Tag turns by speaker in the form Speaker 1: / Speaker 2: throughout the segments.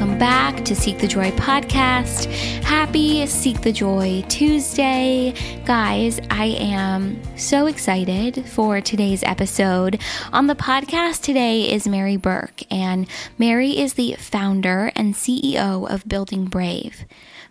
Speaker 1: welcome back to Seek the Joy podcast. Happy Seek the Joy Tuesday. Guys, I am so excited for today's episode. On the podcast today is Mary Burke, and Mary is the founder and CEO of Building Brave.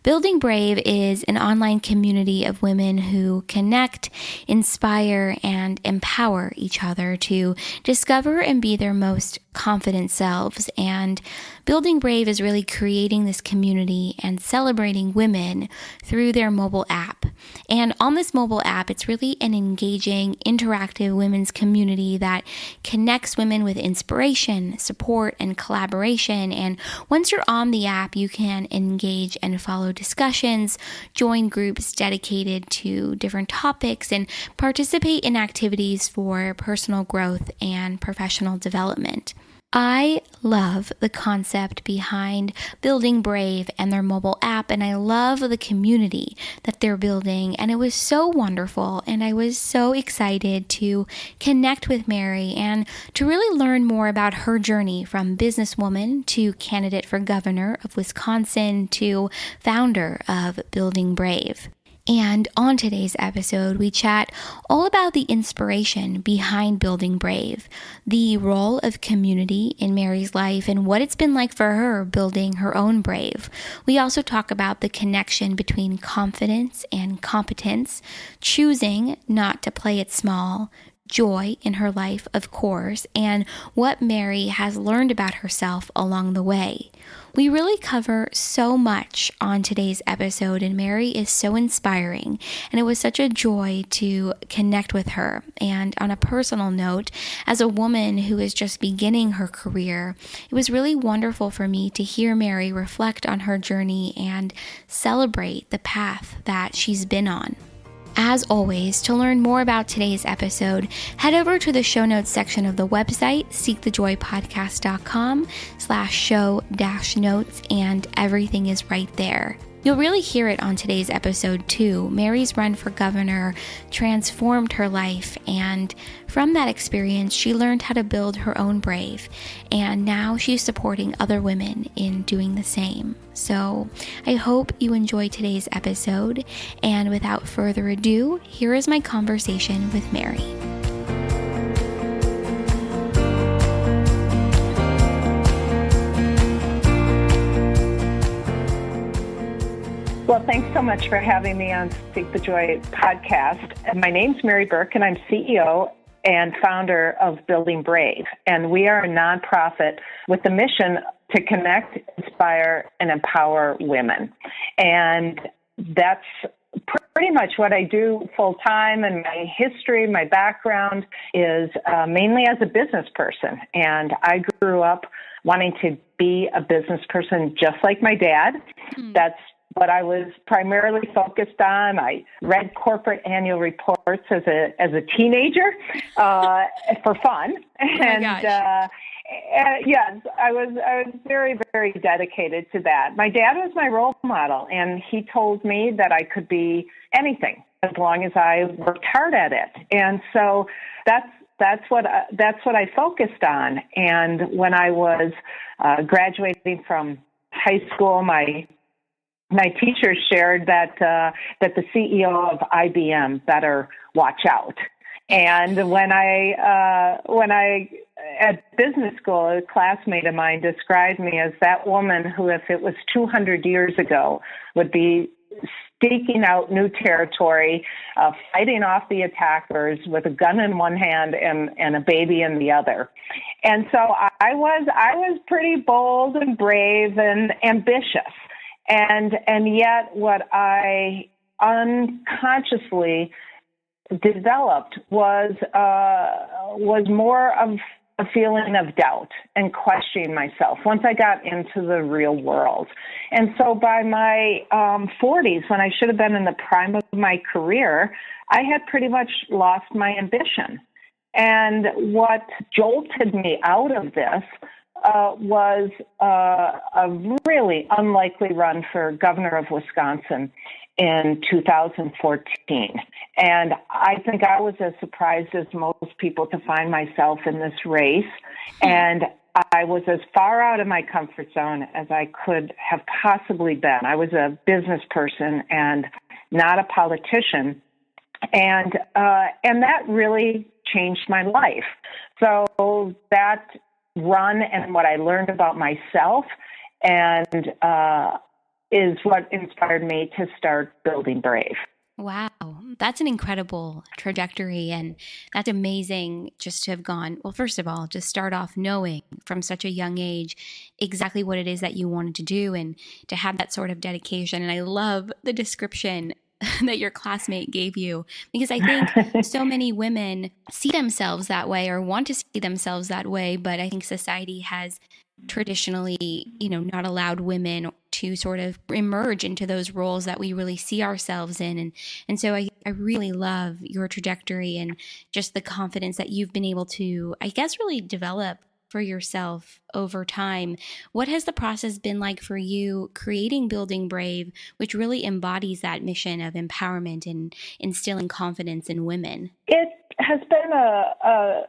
Speaker 1: Building Brave is an online community of women who connect, inspire, and empower each other to discover and be their most confident selves. And Building Brave is really creating this community and celebrating women through their mobile app. And on this mobile app, it's really an engaging, interactive women's community that connects women with inspiration, support, and collaboration. And once you're on the app, you can engage and follow discussions, join groups dedicated to different topics, and participate in activities for personal growth and professional development. I love the concept behind Building Brave and their mobile app, and I love the community that they're building, and it was so wonderful, and I was so excited to connect with Mary and to really learn more about her journey from businesswoman to candidate for governor of Wisconsin to founder of Building Brave. And on today's episode, we chat all about the inspiration behind Building Brave, the role of community in Mary's life, and what it's been like for her building her own Brave. We also talk about the connection between confidence and competence, choosing not to play it small, joy in her life, of course, and what Mary has learned about herself along the way. We really cover so much on today's episode, and Mary is so inspiring, and it was such a joy to connect with her. And on a personal note, as a woman who is just beginning her career, it was really wonderful for me to hear Mary reflect on her journey and celebrate the path that she's been on. As always, to learn more about today's episode, head over to the show notes section of the website, seekthejoypodcast.com/show-notes, and everything is right there. You'll really hear it on today's episode too. Mary's run for governor transformed her life, and from that experience, she learned how to build her own Brave, and now she's supporting other women in doing the same. So I hope you enjoy today's episode, and without further ado, here is my conversation with Mary.
Speaker 2: Well, thanks so much for having me on Seek the Joy podcast. My name's Mary Burke, and I'm CEO and founder of Building Brave. And we are a nonprofit with the mission to connect, inspire, and empower women. And that's pretty much what I do full time, and my history, my background is mainly as a business person. And I grew up wanting to be a business person just like my dad. That's what I was primarily focused on. I read corporate annual reports as a teenager for fun, and yes, I was very, very dedicated to that. My dad was my role model, and he told me that I could be anything as long as I worked hard at it. And so that's what I focused on. And when I was graduating from high school, my teachers shared that the CEO of IBM better watch out. And when I at business school, a classmate of mine described me as that woman who, if it was 200 years ago, would be staking out new territory, fighting off the attackers with a gun in one hand and a baby in the other. And so I was pretty bold and brave and ambitious. And yet what I unconsciously developed was more of a feeling of doubt and questioning myself once I got into the real world. And so by my 40s, when I should have been in the prime of my career, I had pretty much lost my ambition. And what jolted me out of this was a really unlikely run for governor of Wisconsin in 2014. And I think I was as surprised as most people to find myself in this race. And I was as far out of my comfort zone as I could have possibly been. I was a business person and not a politician. And that really changed my life. So that run and what I learned about myself and is what inspired me to start Building Brave.
Speaker 1: Wow, that's an incredible trajectory, and that's amazing just to have gone, well, first of all, just start off knowing from such a young age exactly what it is that you wanted to do and to have that sort of dedication. And I love the description that your classmate gave you, because I think so many women see themselves that way or want to see themselves that way, but I think society has traditionally, not allowed women to sort of emerge into those roles that we really see ourselves in. And so I really love your trajectory and just the confidence that you've been able to, I guess, really develop for yourself over time. What has the process been like for you creating Building Brave, which really embodies that mission of empowerment and instilling confidence in women?
Speaker 2: It has been a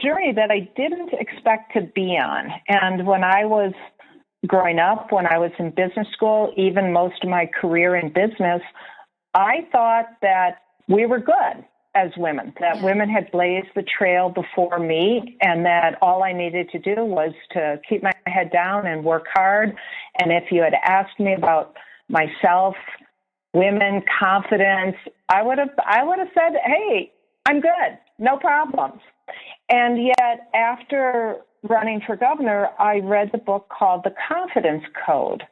Speaker 2: journey that I didn't expect to be on. And when I was growing up, when I was in business school, even most of my career in business, I thought that we were good as women, that women had blazed the trail before me, and that all I needed to do was to keep my head down and work hard. And if you had asked me about myself, women, confidence, I would have said, hey, I'm good, no problems. And yet, after running for governor, I read the book called The Confidence Code.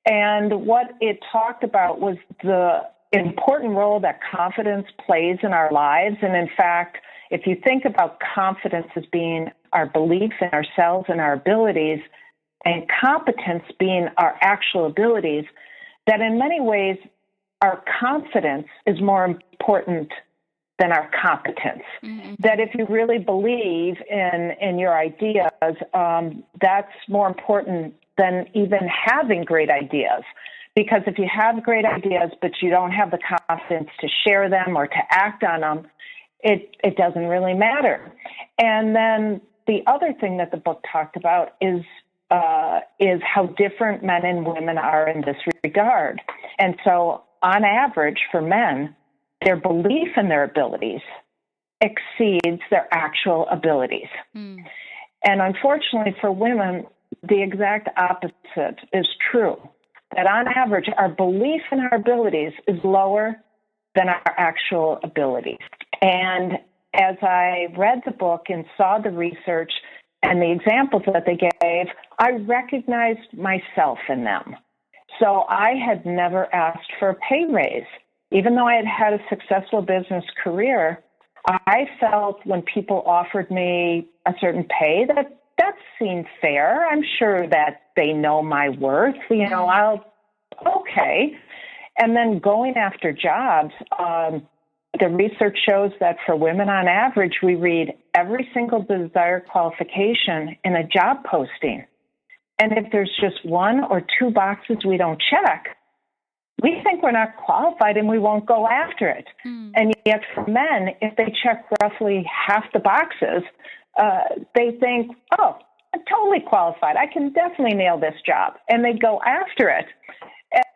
Speaker 2: And what it talked about was the important role that confidence plays in our lives. And in fact, if you think about confidence as being our belief in ourselves and our abilities, and competence being our actual abilities, that in many ways, our confidence is more important than our competence. Mm-hmm. That if you really believe in your ideas, that's more important than even having great ideas. Because if you have great ideas, but you don't have the confidence to share them or to act on them, it doesn't really matter. And then the other thing that the book talked about is how different men and women are in this regard. And so on average for men, their belief in their abilities exceeds their actual abilities. Mm. And unfortunately for women, the exact opposite is true. That on average, our belief in our abilities is lower than our actual abilities. And as I read the book and saw the research and the examples that they gave, I recognized myself in them. So I had never asked for a pay raise. Even though I had had a successful business career, I felt when people offered me a certain pay that seemed fair. I'm sure that they know my worth. Okay. And then going after jobs, the research shows that for women on average, we read every single desired qualification in a job posting. And if there's just one or two boxes we don't check, we think we're not qualified and we won't go after it. Mm. And yet for men, if they check roughly half the boxes, they think, oh, I'm totally qualified. I can definitely nail this job. And they go after it.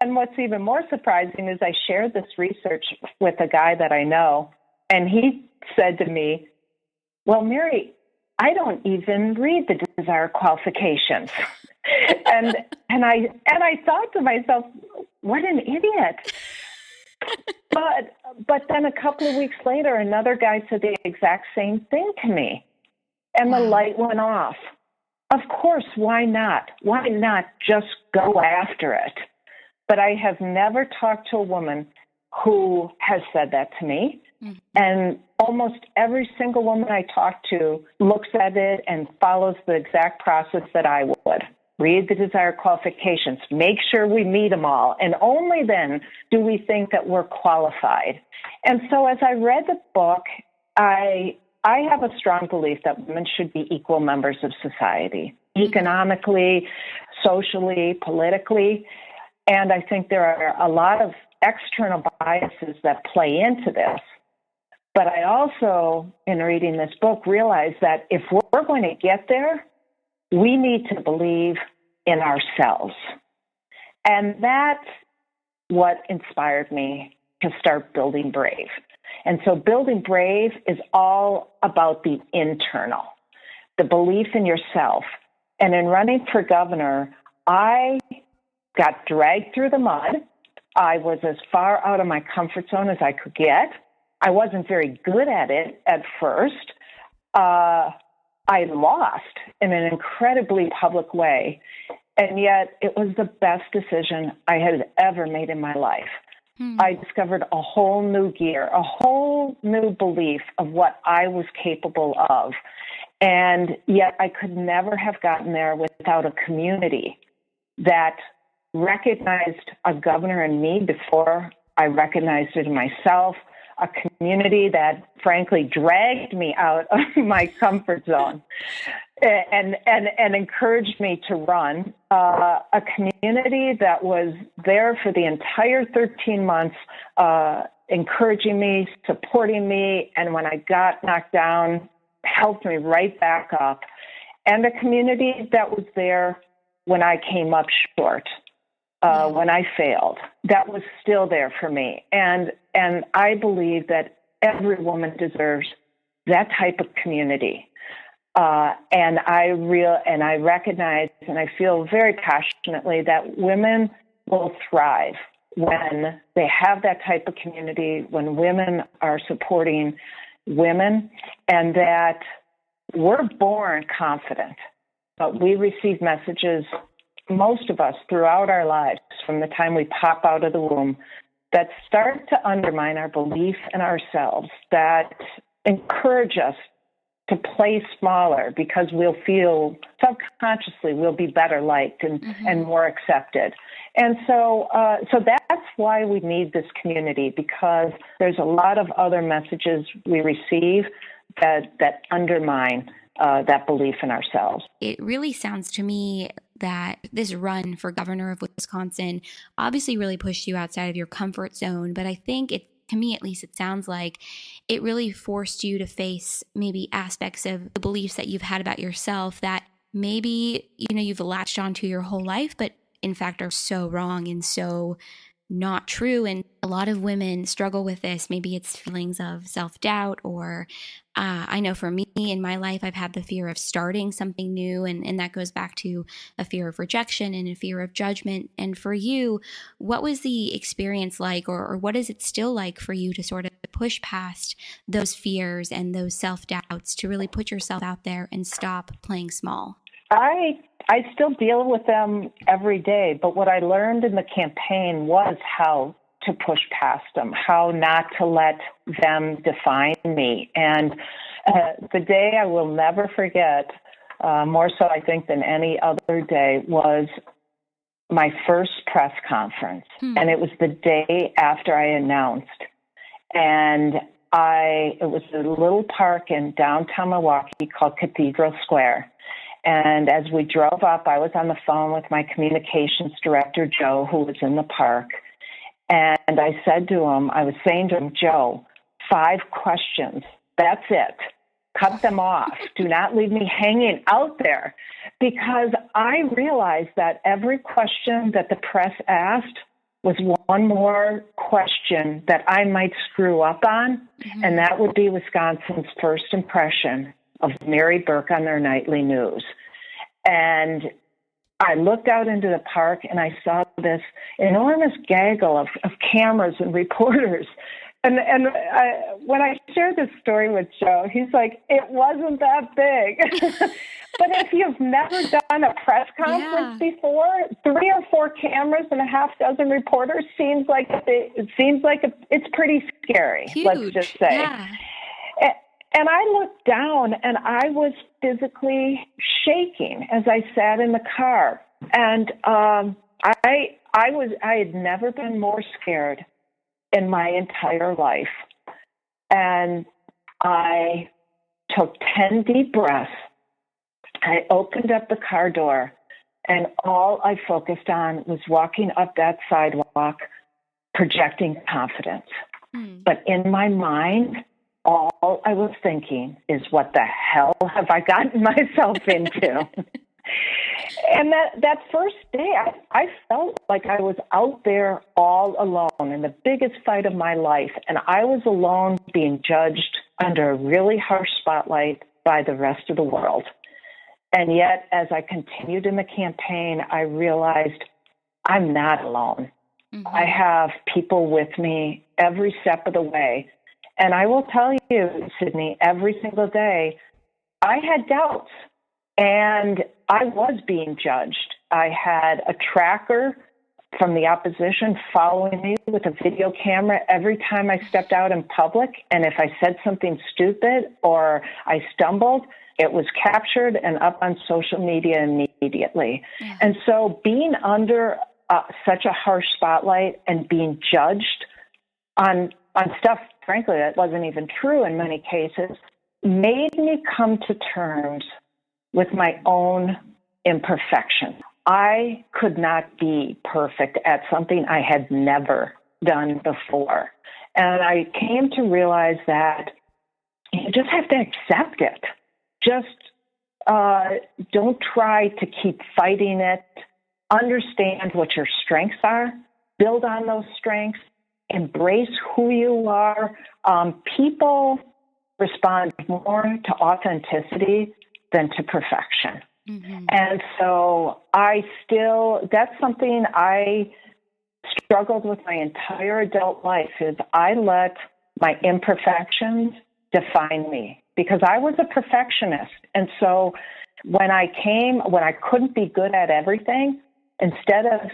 Speaker 2: And what's even more surprising is I shared this research with a guy that I know, and he said to me, well, Mary, I don't even read the desired qualifications. and I thought to myself, what an idiot. But then a couple of weeks later, another guy said the exact same thing to me. And the light went off. Of course, why not? Why not just go after it? But I have never talked to a woman who has said that to me. Mm-hmm. And almost every single woman I talk to looks at it and follows the exact process that I would. Read the desired qualifications, make sure we meet them all, and only then do we think that we're qualified. And so as I read the book, I have a strong belief that women should be equal members of society, economically, socially, politically. And I think there are a lot of external biases that play into this. But I also, in reading this book, realized that if we're going to get there, we need to believe in ourselves. And that's what inspired me to start Building Brave. And so Building Brave is all about the internal, the belief in yourself. And in running for governor, I got dragged through the mud. I was as far out of my comfort zone as I could get. I wasn't very good at it at first. I lost in an incredibly public way. And yet it was the best decision I had ever made in my life. I discovered a whole new gear, a whole new belief of what I was capable of. And yet I could never have gotten there without a community that recognized a governor in me before I recognized it in myself, a community that frankly dragged me out of my comfort zone and encouraged me to run, a community that was there for the entire 13 months, encouraging me, supporting me, and when I got knocked down, helped me right back up, and a community that was there when I came up short, when I failed, that was still there for me. And I believe that every woman deserves that type of community. And I recognize and I feel very passionately that women will thrive when they have that type of community, when women are supporting women, and that we're born confident, but we receive messages, most of us throughout our lives, from the time we pop out of the womb, that start to undermine our belief in ourselves, that encourage us to play smaller because we'll feel subconsciously we'll be better liked and more accepted. And so that's why we need this community, because there's a lot of other messages we receive that undermine that belief in ourselves.
Speaker 1: It really sounds to me that this run for governor of Wisconsin obviously really pushed you outside of your comfort zone, but I think to me at least, it sounds like it really forced you to face maybe aspects of the beliefs that you've had about yourself that maybe, you've latched onto your whole life, but in fact are so wrong and so not true. And a lot of women struggle with this. Maybe it's feelings of self-doubt, or I know for me in my life, I've had the fear of starting something new. And that goes back to a fear of rejection and a fear of judgment. And for you, what was the experience like, or what is it still like for you to sort of push past those fears and those self-doubts to really put yourself out there and stop playing small?
Speaker 2: I still deal with them every day, but what I learned in the campaign was how to push past them, how not to let them define me. And the day I will never forget, more so I think than any other day, was my first press conference. And it was the day after I announced. And it was a little park in downtown Milwaukee called Cathedral Square. And as we drove up, I was on the phone with my communications director, Joe, who was in the park. And I was saying to him, Joe, 5 questions. That's it. Cut them off. Do not leave me hanging out there. Because I realized that every question that the press asked was one more question that I might screw up on. And that would be Wisconsin's first impression of Mary Burke on their nightly news. And I looked out into the park and I saw this enormous gaggle of cameras and reporters. And when I shared this story with Joe, he's like, it wasn't that big. But if you've never done a press conference before, 3 or 4 cameras and a half dozen reporters seems like it's pretty scary.
Speaker 1: Huge.
Speaker 2: Let's just say.
Speaker 1: Yeah.
Speaker 2: And I looked down and I was physically shaking as I sat in the car. And I had never been more scared in my entire life. And I took 10 deep breaths. I opened up the car door, and all I focused on was walking up that sidewalk, projecting confidence. But in my mind, all I was thinking is, what the hell have I gotten myself into? And that first day, I felt like I was out there all alone in the biggest fight of my life. And I was alone being judged under a really harsh spotlight by the rest of the world. And yet, as I continued in the campaign, I realized I'm not alone. Mm-hmm. I have people with me every step of the way. And I will tell you, Sydney, every single day, I had doubts. And I was being judged. I had a tracker from the opposition following me with a video camera every time I stepped out in public. And if I said something stupid or I stumbled, it was captured and up on social media immediately. Mm-hmm. And so being under such a harsh spotlight and being judged on stuff, frankly, that wasn't even true in many cases, made me come to terms with my own imperfection. I could not be perfect at something I had never done before. And I came to realize that you just have to accept it. Just don't try to keep fighting it. Understand what your strengths are. Build on those strengths. Embrace who you are. People respond more to authenticity than to perfection. Mm-hmm. And so that's something I struggled with my entire adult life, is I let my imperfections define me because I was a perfectionist. And so when I couldn't be good at everything, instead of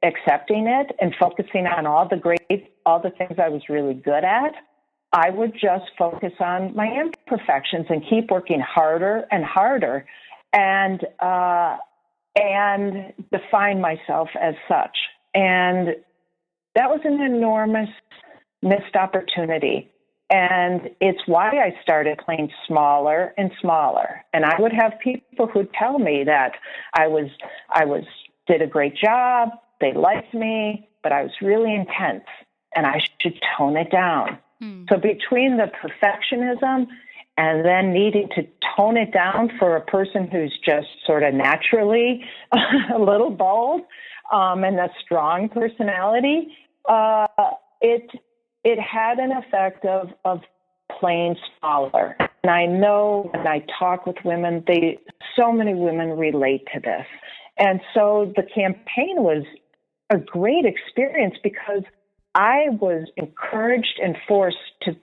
Speaker 2: accepting it and focusing on all the things I was really good at, I would just focus on my imperfections and keep working harder and harder and define myself as such. And that was an enormous missed opportunity. And it's why I started playing smaller and smaller. And I would have people who'd tell me that I did a great job, they liked me, but I was really intense and I should tone it down. So between the perfectionism and then needing to tone it down for a person who's just sort of naturally a little bold and a strong personality, it had an effect of playing smaller. And I know when I talk with women, so many women relate to this. And so the campaign was a great experience because I was encouraged and forced to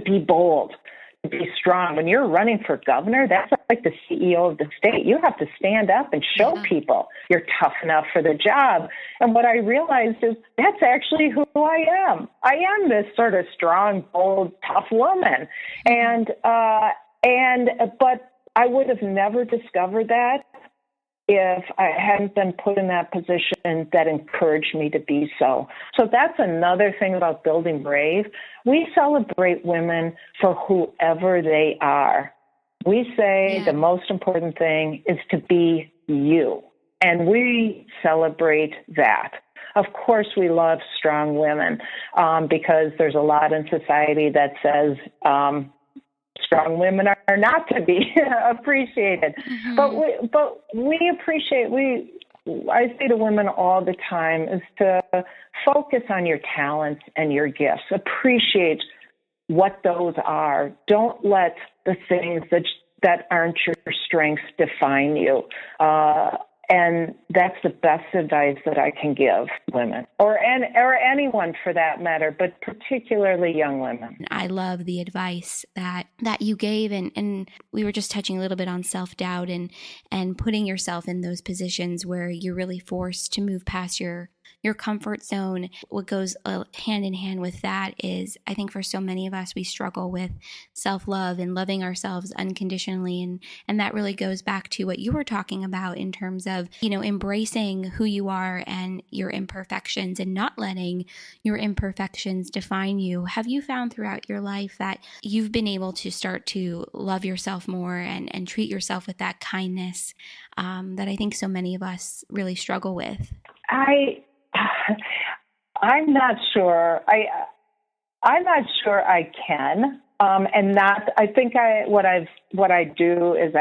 Speaker 2: be bold, to be strong. When you're running for governor, that's like the CEO of the state. You have to stand up and show people you're tough enough for the job. And what I realized is that's actually who I am. I am this sort of strong, bold, tough woman. But I would have never discovered that if I hadn't been put in that position that encouraged me to be so. So that's another thing about Building Brave. We celebrate women for whoever they are. We say the most important thing is to be you, and we celebrate that. Of course, we love strong women because there's a lot in society that says strong women are not to be appreciated. Mm-hmm. But we appreciate, I say to women all the time, is to focus on your talents and your gifts. Appreciate what those are. Don't let the things that aren't your strengths define you. And that's the best advice that I can give women, or anyone for that matter, but particularly young women.
Speaker 1: I love the advice that you gave, and we were just touching a little bit on self-doubt and putting yourself in those positions where you're really forced to move past your comfort zone. What goes hand in hand with that is, I think for so many of us, we struggle with self-love and loving ourselves unconditionally. And that really goes back to what you were talking about in terms of, embracing who you are and your imperfections and not letting your imperfections define you. Have you found throughout your life that you've been able to start to love yourself more and treat yourself with that kindness that I think so many of us really struggle with?
Speaker 2: I'm not sure. I'm not sure I can. And not, I think what I do is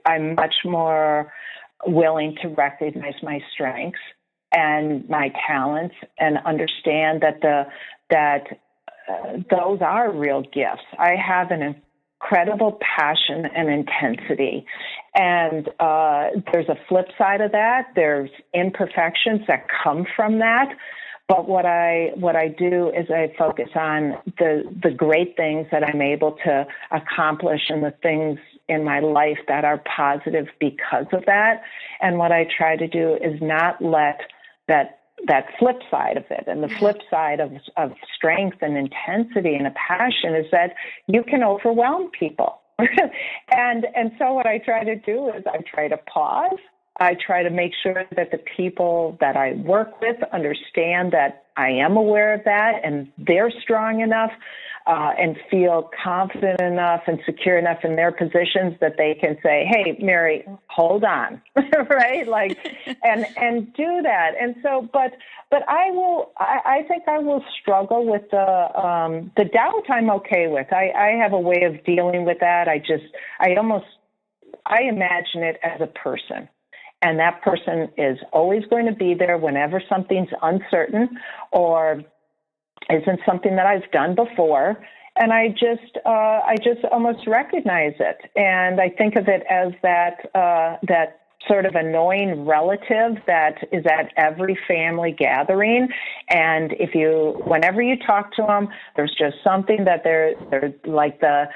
Speaker 2: I'm much more willing to recognize my strengths and my talents and understand that those are real gifts. I have an incredible passion and intensity. And there's a flip side of that. There's imperfections that come from that. But what I do is I focus on the great things that I'm able to accomplish and the things in my life that are positive because of that. And what I try to do is not let that flip side of it. And the flip side of strength and intensity and a passion is that you can overwhelm people. and so what I try to do is I try to pause. I try to make sure that the people that I work with understand that I am aware of that and they're strong enough and feel confident enough and secure enough in their positions that they can say, "Hey, Mary, hold on," right? Like, and do that. And so, but I think I will struggle with the doubt. I'm okay with. I have a way of dealing with that. I imagine it as a person. And that person is always going to be there whenever something's uncertain or isn't something that I've done before. And I just almost recognize it. And I think of it as that sort of annoying relative that is at every family gathering. And whenever you talk to them, there's just something that they're like the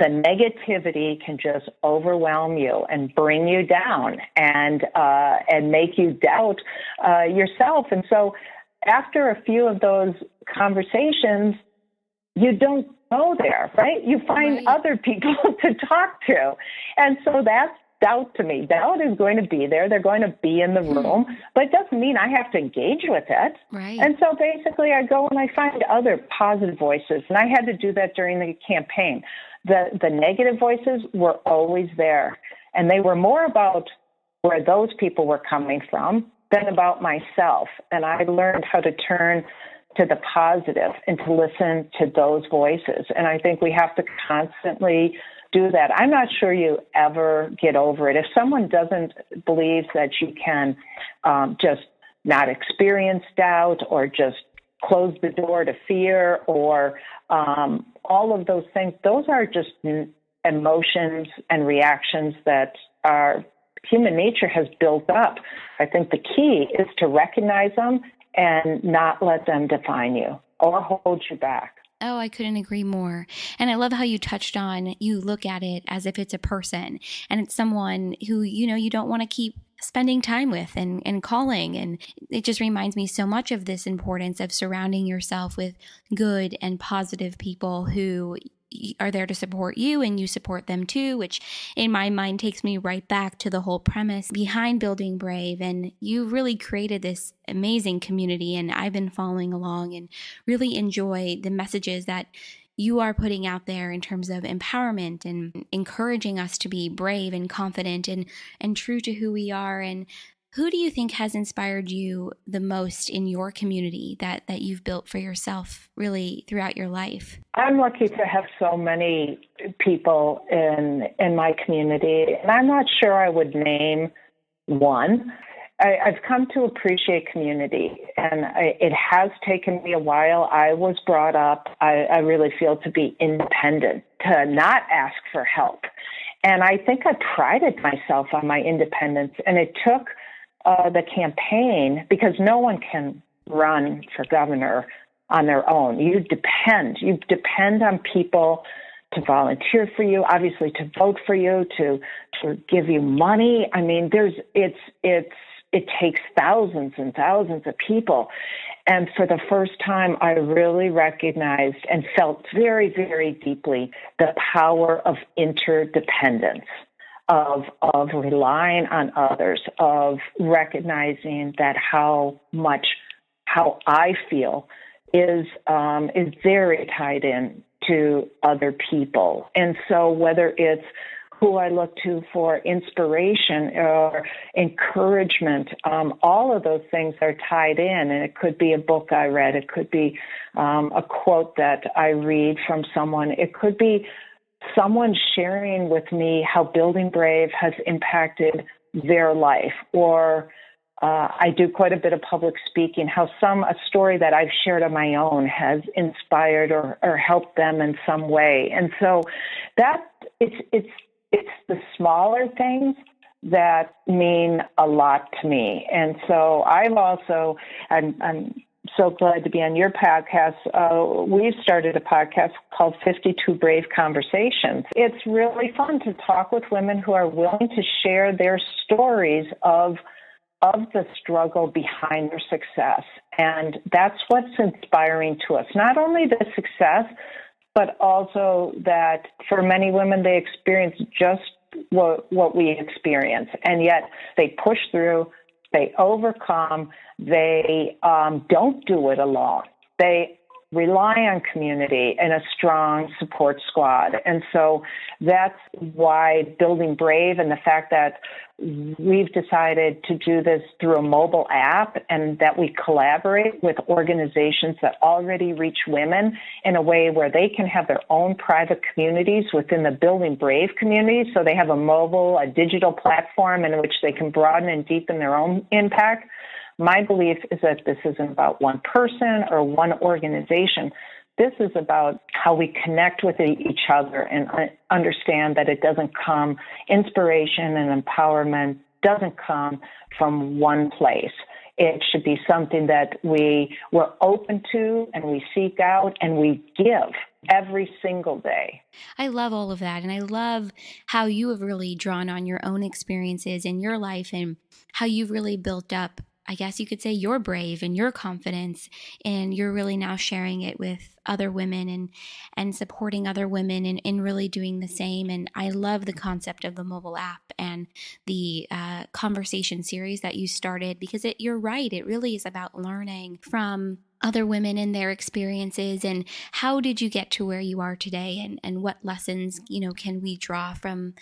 Speaker 2: negativity can just overwhelm you and bring you down and make you doubt yourself. And so after a few of those conversations, you don't go there, right? You find other people to talk to. And so that's doubt to me. Doubt is going to be there. They're going to be in the room, but it doesn't mean I have to engage with it.
Speaker 1: Right.
Speaker 2: And so basically I go and I find other positive voices. And I had to do that during the campaign. The negative voices were always there. And they were more about where those people were coming from than about myself. And I learned how to turn to the positive and to listen to those voices. And I think we have to constantly do that. I'm not sure you ever get over it. If someone doesn't believe that you can just not experience doubt or just close the door to fear or all of those things, those are just emotions and reactions that our human nature has built up. I think the key is to recognize them and not let them define you or hold you back.
Speaker 1: Oh, I couldn't agree more. And I love how you touched on, you look at it as if it's a person and it's someone who, you don't want to keep spending time with and calling. And it just reminds me so much of this importance of surrounding yourself with good and positive people who are there to support you and you support them too, which in my mind takes me right back to the whole premise behind Building Brave. And you really created this amazing community, and I've been following along and really enjoy the messages that you are putting out there in terms of empowerment and encouraging us to be brave and confident and true to who we are. And who do you think has inspired you the most in your community that you've built for yourself really throughout your life?
Speaker 2: I'm lucky to have so many people in my community, and I'm not sure I would name one. I've come to appreciate community, and it has taken me a while. I was brought up, I really feel, to be independent, to not ask for help. And I think I prided myself on my independence, and it took the campaign, because no one can run for governor on their own. You depend on people to volunteer for you, obviously to vote for you, to give you money. I mean, it takes thousands and thousands of people. And for the first time, I really recognized and felt very, very deeply the power of interdependence. Of relying on others, of recognizing that how I feel is very tied in to other people. And so whether it's who I look to for inspiration or encouragement. All of those things are tied in, and it could be a book I read. It could be a quote that I read from someone. It could be someone sharing with me how Building Brave has impacted their life, or I do quite a bit of public speaking, how a story that I've shared on my own has inspired or helped them in some way. And so that it's the smaller things that mean a lot to me. And so I'm so glad to be on your podcast. We've started a podcast called 52 Brave Conversations. It's really fun to talk with women who are willing to share their stories of the struggle behind their success. And that's what's inspiring to us. Not only the success, but also that for many women, they experience just what we experience. And yet they push through, they overcome, they don't do it alone. They rely on community and a strong support squad. And so that's why Building Brave and the fact that we've decided to do this through a mobile app and that we collaborate with organizations that already reach women in a way where they can have their own private communities within the Building Brave community. So they have a digital platform in which they can broaden and deepen their own impact. My belief is that this isn't about one person or one organization. This is about how we connect with each other and understand that inspiration and empowerment doesn't come from one place. It should be something that we're open to and we seek out and we give every single day.
Speaker 1: I love all of that. And I love how you have really drawn on your own experiences in your life and how you've really built up, I guess you could say, you're brave and your confidence, and you're really now sharing it with other women and supporting other women and really doing the same. And I love the concept of the mobile app and the conversation series that you started, because you're right. It really is about learning from other women and their experiences, and how did you get to where you are today, and what lessons, can we draw from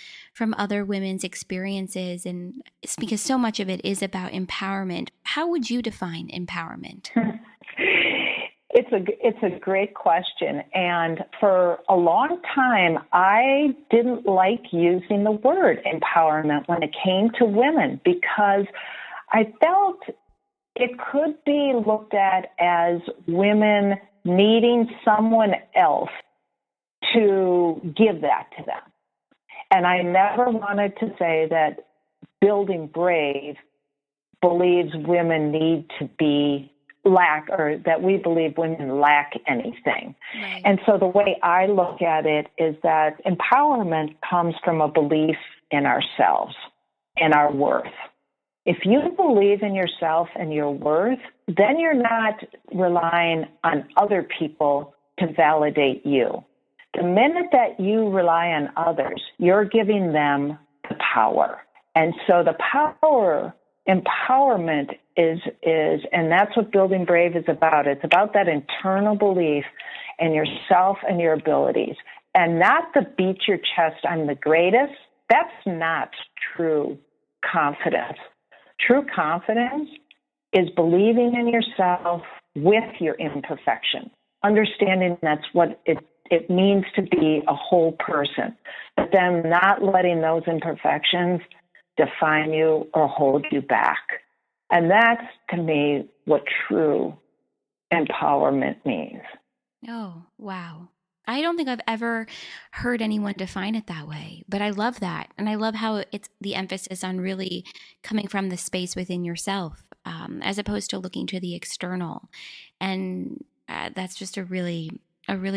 Speaker 1: other women's experiences. And it's because so much of it is about empowerment. How would you define empowerment?
Speaker 2: It's a great question. And for a long time, I didn't like using the word empowerment when it came to women, because I felt it could be looked at as women needing someone else to give that to them. And I never wanted to say that Building Brave believes women need to or that we believe women lack anything. Right. And so the way I look at it is that empowerment comes from a belief in ourselves and our worth. If you believe in yourself and your worth, then you're not relying on other people to validate you. The minute that you rely on others, you're giving them the power. And so the empowerment is, and that's what Building Brave is about. It's about that internal belief in yourself and your abilities. And not the beat your chest, I'm the greatest. That's not true confidence. True confidence is believing in yourself with your imperfection, understanding that's what it means to be a whole person, but then not letting those imperfections define you or hold you back. And that's, to me, what true empowerment means.
Speaker 1: Oh, wow. I don't think I've ever heard anyone define it that way, but I love that. And I love how it's the emphasis on really coming from the space within yourself, as opposed to looking to the external. And that's just a really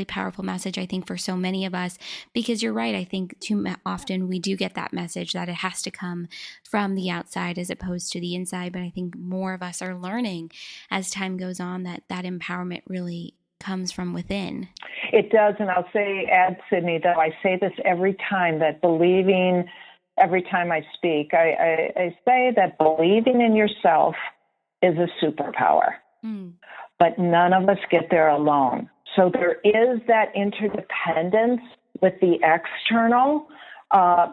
Speaker 1: powerful message, I think, for so many of us, because you're right. I think too often we do get that message that it has to come from the outside as opposed to the inside. But I think more of us are learning as time goes on that empowerment really comes from within.
Speaker 2: It does. And I'll add, Sydney, that I say this every time, that every time I speak, I say that believing in yourself is a superpower, but none of us get there alone. So there is that interdependence with the external,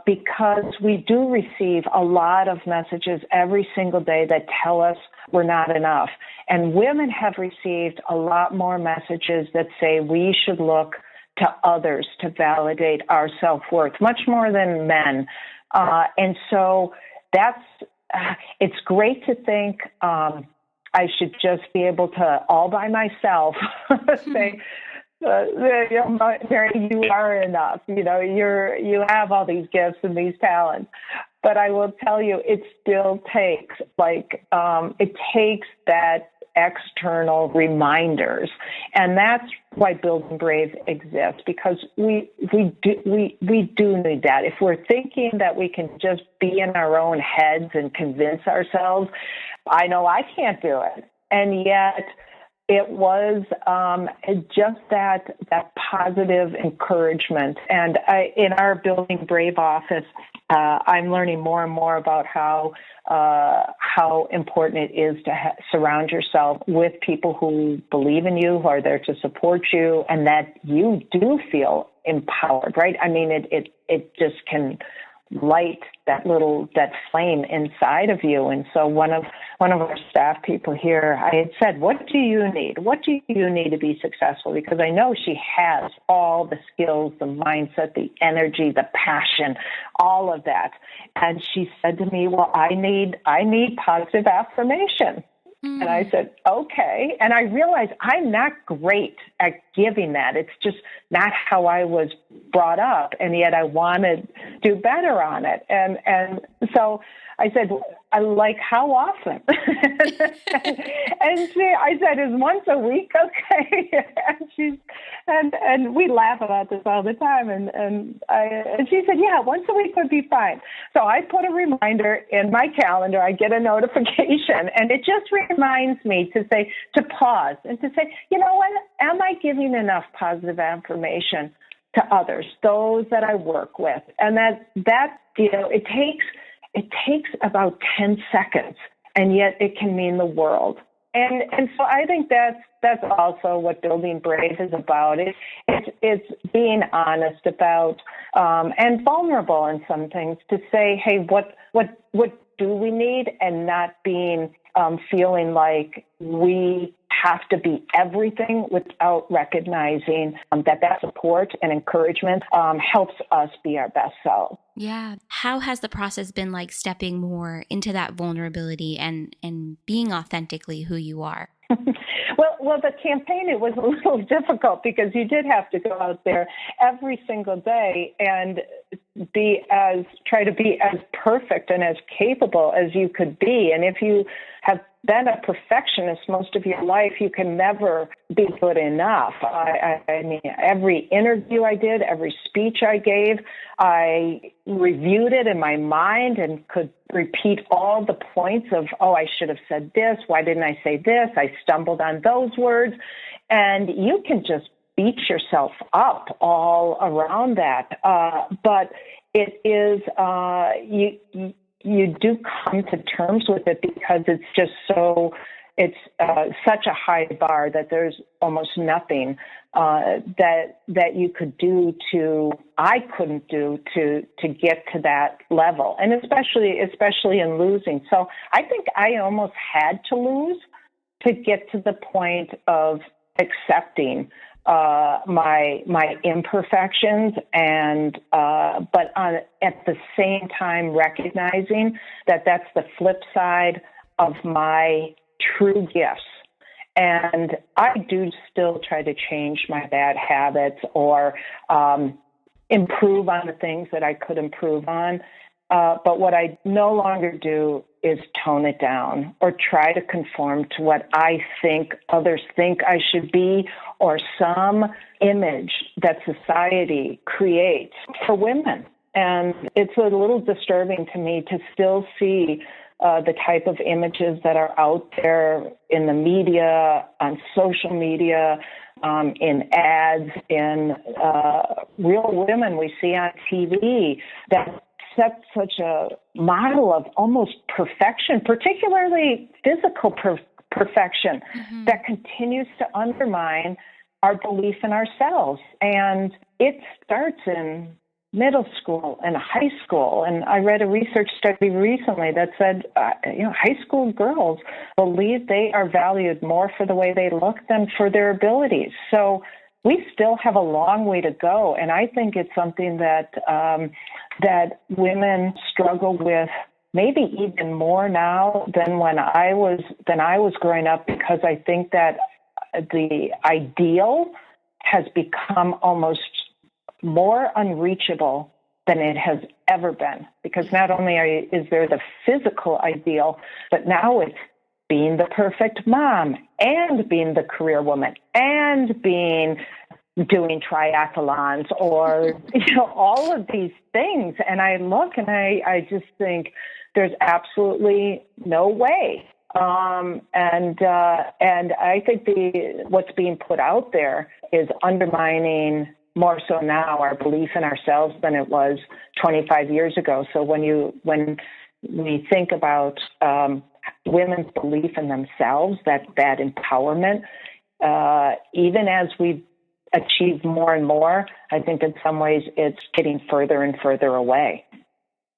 Speaker 2: because we do receive a lot of messages every single day that tell us we're not enough. And women have received a lot more messages that say we should look to others to validate our self-worth, much more than men. And so it's great to think I should just be able to, all by myself, say, Mary, you are enough. You have all these gifts and these talents. But I will tell you, it still takes it takes that external reminders, and that's why Building Brave exists, because we do need that. If we're thinking that we can just be in our own heads and convince ourselves, I know I can't do it, and yet it was just that positive encouragement. And in our Building Brave office, I'm learning more and more about how important it is to surround yourself with people who believe in you, who are there to support you, and that you do feel empowered, right? I mean, it just can light that flame inside of you. And so one of our staff people here, I had said, what do you need? What do you need to be successful? Because I know she has all the skills, the mindset, the energy, the passion, all of that. And she said to me, well, I need positive affirmation. And I said, okay. And I realized I'm not great at giving that. It's just not how I was brought up. And yet I wanted to do better on it. And so I said, how often? And I said, is once a week okay? And we laugh about this all the time. And she said, yeah, once a week would be fine. So I put a reminder in my calendar. I get a notification, and it just reminds me to pause and to say, you know what? Am I giving enough positive affirmation to others, those that I work with? And that it takes about 10 seconds, and yet it can mean the world. And so I think that's also what Building Brave is about. It's being honest about and vulnerable in some things, to say, hey, what do we need, and not being feeling like we have to be everything, without recognizing that support and encouragement helps us be our best selves.
Speaker 1: Yeah. How has the process been like, stepping more into that vulnerability and being authentically who you are?
Speaker 2: Well, the campaign, it was a little difficult because you did have to go out there every single day and try to be as perfect and as capable as you could be. And if you have been a perfectionist most of your life, you can never be good enough. I mean, every interview I did, every speech I gave, I reviewed it in my mind and could repeat all the points of, I should have said this. Why didn't I say this? I stumbled on those words. And you can just beat yourself up all around that. But it is, you do come to terms with it, because it's just it's such a high bar that there's almost nothing that you could do I couldn't do to get to that level, and especially in losing. So I think I almost had to lose to get to the point of accepting my imperfections, and but at the same time recognizing that that's the flip side of my true gifts. And I do still try to change my bad habits, or improve on the things that I could improve on. But what I no longer do is tone it down or try to conform to what I think others think I should be, or some image that society creates for women. And it's a little disturbing to me to still see the type of images that are out there in the media, on social media, in ads, in real women we see on TV that set such a model of almost perfection, particularly physical perfection, that continues to undermine our belief in ourselves. And it starts in middle school and high school. And I read a research study recently that said, high school girls believe they are valued more for the way they look than for their abilities. So we still have a long way to go. And I think it's something that that women struggle with maybe even more now than when I was growing up, because I think that the ideal has become almost more unreachable than it has ever been. Because not only is there the physical ideal, but now it's being the perfect mom and being the career woman and doing triathlons or, all of these things. And I look and I just think there's absolutely no way. And I think what's being put out there is undermining more so now our belief in ourselves than it was 25 years ago. So when we think about women's belief in themselves, that empowerment, even as we achieve more and more, I think in some ways it's getting further and further away.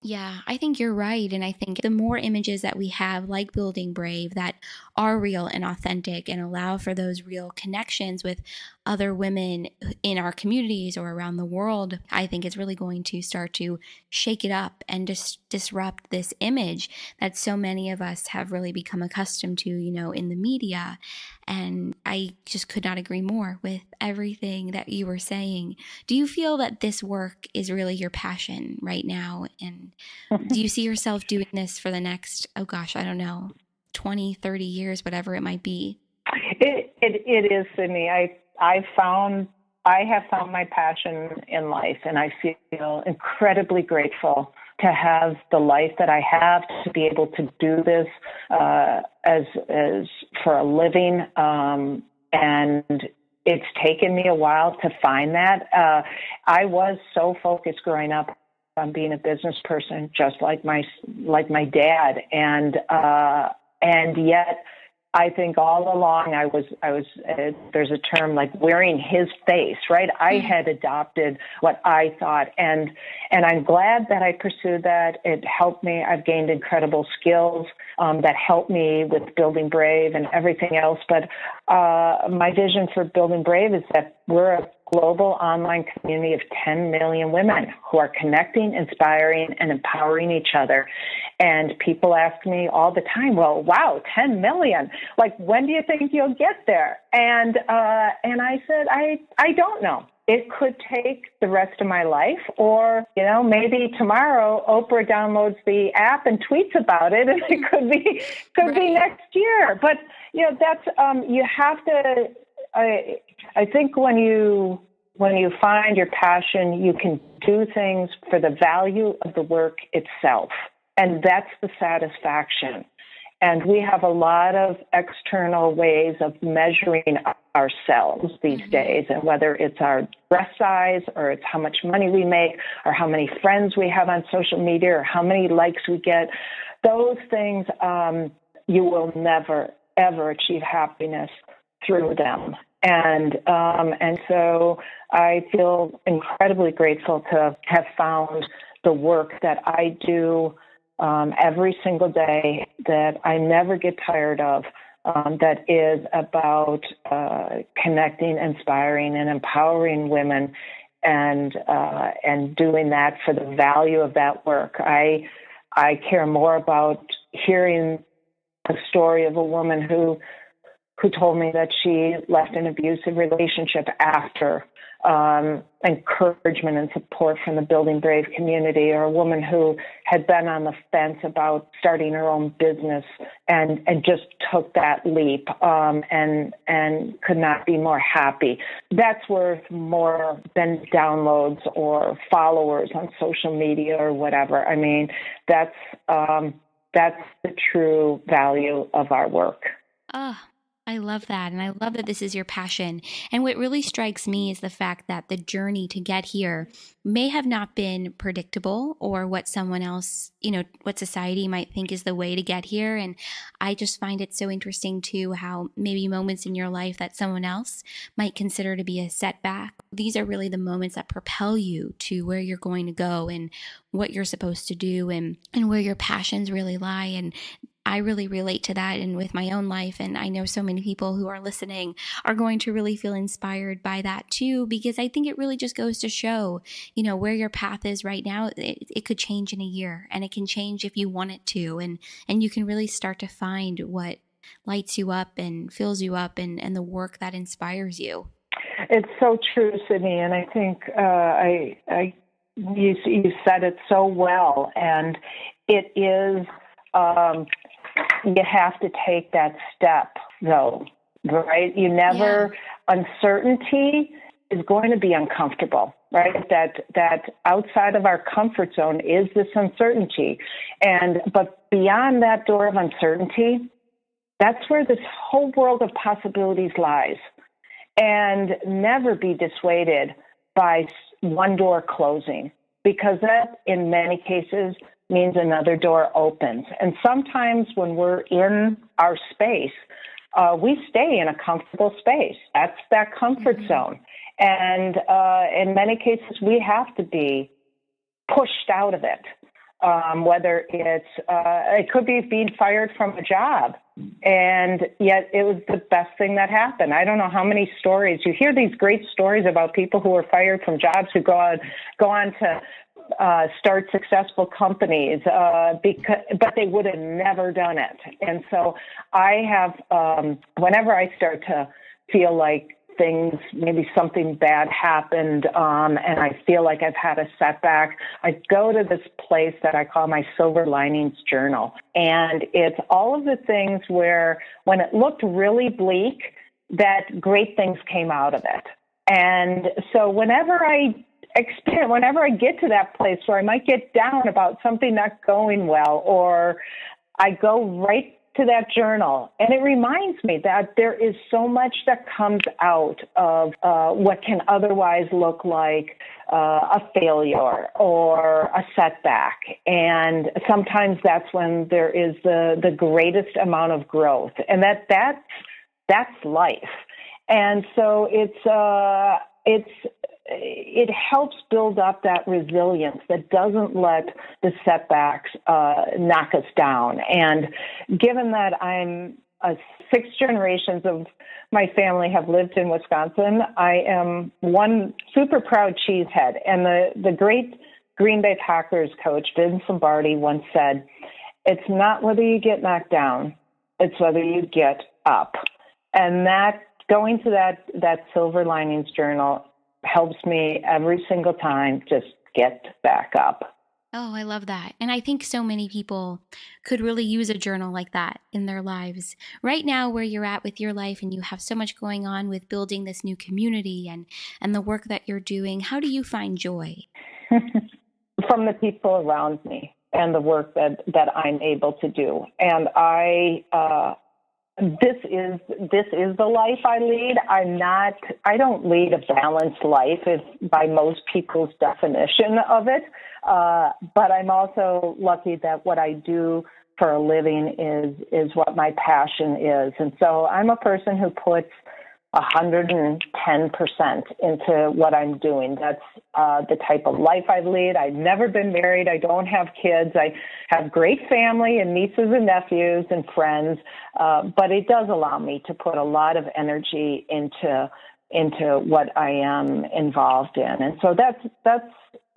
Speaker 1: Yeah, I think you're right. And I think the more images that we have, like Building Brave, that are real and authentic and allow for those real connections with other women in our communities or around the world, I think it's really going to start to shake it up and disrupt this image that so many of us have really become accustomed to, in the media. And I just could not agree more with everything that you were saying. Do you feel that this work is really your passion right now? And do you see yourself doing this for the next, 20, 30 years, whatever it might be?
Speaker 2: It is, Sydney. I have found my passion in life, and I feel incredibly grateful to have the life that I have, to be able to do this as for a living. And it's taken me a while to find that. I was so focused growing up on being a business person, just like my dad, and yet I think all along I was there's a term like wearing his face, right? I had adopted what I thought, and I'm glad that I pursued that. It helped me. I've gained incredible skills that helped me with Building Brave and everything else. But my vision for Building Brave is that we're a global online community of 10 million women who are connecting, inspiring, and empowering each other. And people ask me all the time, well, wow, 10 million. Like, when do you think you'll get there? And I said, I don't know. It could take the rest of my life, or, maybe tomorrow Oprah downloads the app and tweets about it, and it could be next year. But, that's, you have to, I think when you find your passion, you can do things for the value of the work itself. And that's the satisfaction. And we have a lot of external ways of measuring ourselves these days, and whether it's our dress size, or it's how much money we make, or how many friends we have on social media, or how many likes we get, those things, you will never, ever achieve happiness through them. And so I feel incredibly grateful to have found the work that I do every single day, that I never get tired of, that is about connecting, inspiring, and empowering women, and doing that for the value of that work. I care more about hearing a story of a woman who told me that she left an abusive relationship after encouragement and support from the Building Brave community, or a woman who had been on the fence about starting her own business and just took that leap and could not be more happy. That's worth more than downloads or followers on social media or whatever. I mean, that's the true value of our work.
Speaker 1: I love that. And I love that this is your passion. And what really strikes me is the fact that the journey to get here may have not been predictable or what someone else, what society might think is the way to get here. And I just find it so interesting too how maybe moments in your life that someone else might consider to be a setback. These are really the moments that propel you to where you're going to go and what you're supposed to do and where your passions really lie. And I really relate to that and with my own life. And I know so many people who are listening are going to really feel inspired by that too, because I think it really just goes to show, where your path is right now. It could change in a year and it can change if you want it to. And you can really start to find what lights you up and fills you up and the work that inspires you.
Speaker 2: It's so true, Sydney. And I think you said it so well. And it is, you have to take that step, though, right? Uncertainty is going to be uncomfortable, right? That outside of our comfort zone is this uncertainty. But beyond that door of uncertainty, that's where this whole world of possibilities lies. And never be dissuaded by one door closing, because that, in many cases, means another door opens. And sometimes when we're in our space, we stay in a comfortable space. That's that comfort zone. And in many cases, we have to be pushed out of it. Whether it could be being fired from a job, and yet it was the best thing that happened. I don't know how many stories you hear, these great stories about people who were fired from jobs who go on to start successful companies, but they would have never done it. And so I have, whenever I start to feel like maybe something bad happened, and I feel like I've had a setback, I go to this place that I call my silver linings journal. And it's all of the things where when it looked really bleak, that great things came out of it. And so whenever I get to that place where I might get down about something not going well, or I go right to that journal, and it reminds me that there is so much that comes out of what can otherwise look like a failure or a setback. And sometimes that's when there is the greatest amount of growth, and that's life. And so it helps build up that resilience that doesn't let the setbacks knock us down. And given that I'm 6 generations of my family have lived in Wisconsin, I am one super proud cheesehead. And the great Green Bay Packers coach, Vince Lombardi, once said, "It's not whether you get knocked down, it's whether you get up." And that going to that silver linings journal helps me every single time just get back up.
Speaker 1: Oh, I love that. And I think so many people could really use a journal like that in their lives. Right now, where you're at with your life and you have so much going on with building this new community and the work that you're doing, how do you find joy?
Speaker 2: From the people around me and the work that I'm able to do. And this is the life I lead. I don't lead a balanced life by most people's definition of it. But I'm also lucky that what I do for a living is what my passion is. And so I'm a person who puts 110% into what I'm doing. That's the type of life I lead. I've never been married. I don't have kids. I have great family and nieces and nephews and friends, but it does allow me to put a lot of energy into what I am involved in. And so that's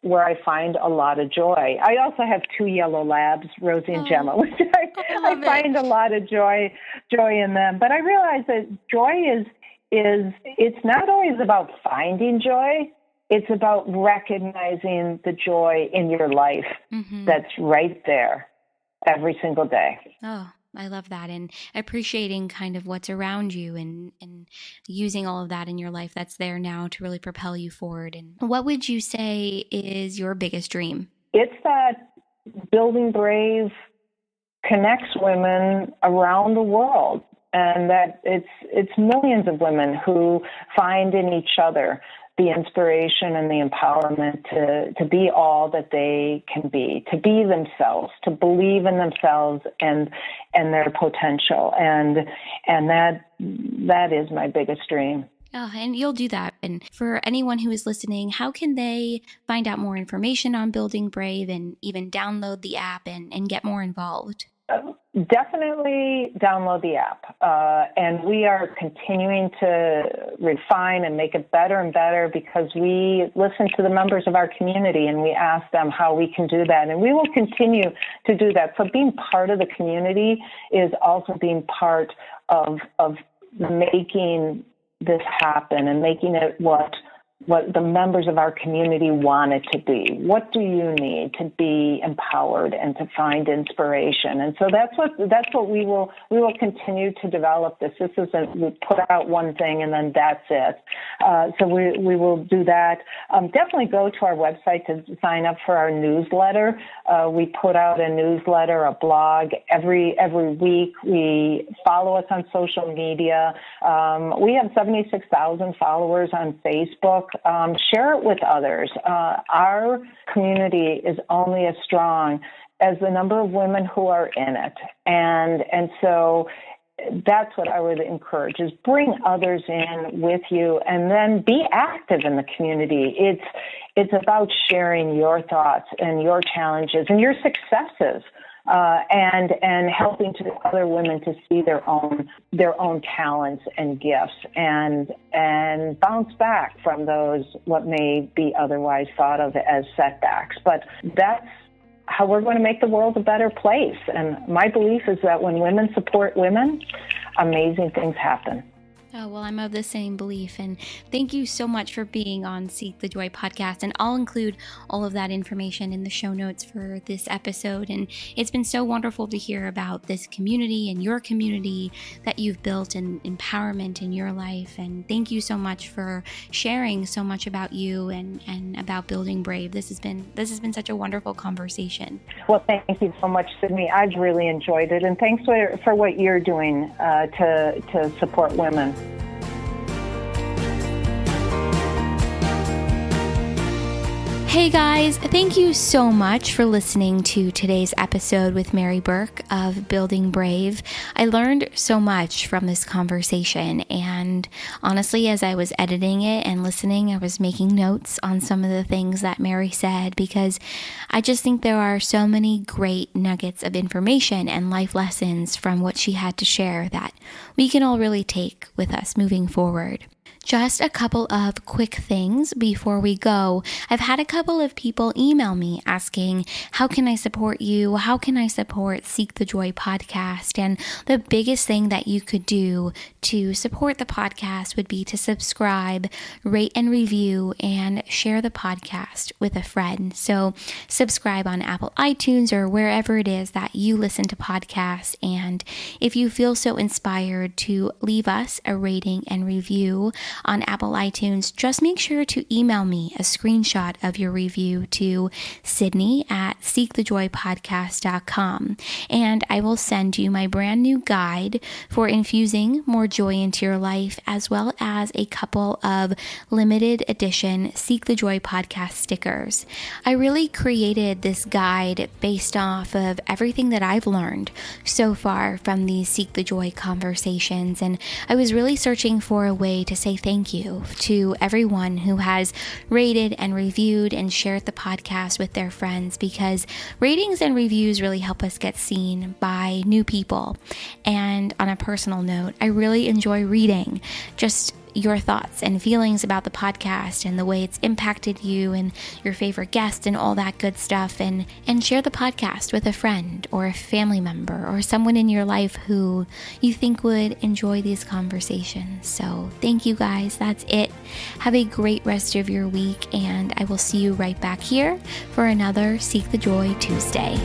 Speaker 2: where I find a lot of joy. I also have 2 yellow labs, Rosie and Gemma, which I find a lot of joy in them. But I realize that joy is it's not always about finding joy. It's about recognizing the joy in your life that's right there every single day.
Speaker 1: Oh, I love that. And appreciating kind of what's around you and using all of that in your life that's there now to really propel you forward. And what would you say is your biggest dream?
Speaker 2: It's that Building Brave connects women around the world and that it's millions of women who find in each other the inspiration and the empowerment to be all that they can be, to be themselves, to believe in themselves and their potential. And that is my biggest dream.
Speaker 1: Oh, and you'll do that. And for anyone who is listening, how can they find out more information on Building Brave and even download the app and get more involved?
Speaker 2: Definitely download the app. And we are continuing to refine and make it better and better because we listen to the members of our community and we ask them how we can do that. And we will continue to do that. So being part of the community is also being part of making this happen and making it what the members of our community want it to be. What do you need to be empowered and to find inspiration? And so that's what we will continue to develop this. This isn't we put out one thing and then that's it. So we will do that. Definitely go to our website to sign up for our newsletter. We put out a newsletter, a blog every week. We follow us on social media. We have 76,000 followers on Facebook. Share it with others. Our community is only as strong as the number of women who are in it. And so that's what I would encourage is bring others in with you and then be active in the community. It's about sharing your thoughts and your challenges and your successes. And helping to other women to see their own talents and gifts and bounce back from those what may be otherwise thought of as setbacks. But that's how we're going to make the world a better place. And my belief is that when women support women, amazing things happen.
Speaker 1: Oh, well, I'm of the same belief. And thank you so much for being on Seek the Joy podcast. And I'll include all of that information in the show notes for this episode. And it's been so wonderful to hear about this community and your community that you've built and empowerment in your life. And thank you so much for sharing so much about you and about Building Brave. This has been such a wonderful conversation.
Speaker 2: Well, thank you so much, Sydney. I've really enjoyed it. And thanks for what you're doing to support women.
Speaker 1: Hey guys, thank you so much for listening to today's episode with Mary Burke of Building Brave. I learned so much from this conversation, and honestly, as I was editing it and listening, I was making notes on some of the things that Mary said because I just think there are so many great nuggets of information and life lessons from what she had to share that we can all really take with us moving forward. Just a couple of quick things before we go. I've had a couple of people email me asking, how can I support you? How can I support Seek the Joy podcast? And the biggest thing that you could do to support the podcast would be to subscribe, rate and review, and share the podcast with a friend. So subscribe on Apple iTunes or wherever it is that you listen to podcasts. And if you feel so inspired to leave us a rating and review on Apple iTunes, just make sure to email me a screenshot of your review to Sydney@seekthejoypodcast.com, and I will send you my brand new guide for infusing more joy into your life, as well as a couple of limited edition Seek the Joy podcast stickers. I really created this guide based off of everything that I've learned so far from these Seek the Joy conversations, and I was really searching for a way to say thank you to everyone who has rated and reviewed and shared the podcast with their friends, because ratings and reviews really help us get seen by new people. And on a personal note, I really enjoy reading just your thoughts and feelings about the podcast and the way it's impacted you and your favorite guests and all that good stuff, and share the podcast with a friend or a family member or someone in your life who you think would enjoy these conversations. So thank you guys. That's it. Have a great rest of your week, and I will see you right back here for another Seek the Joy Tuesday.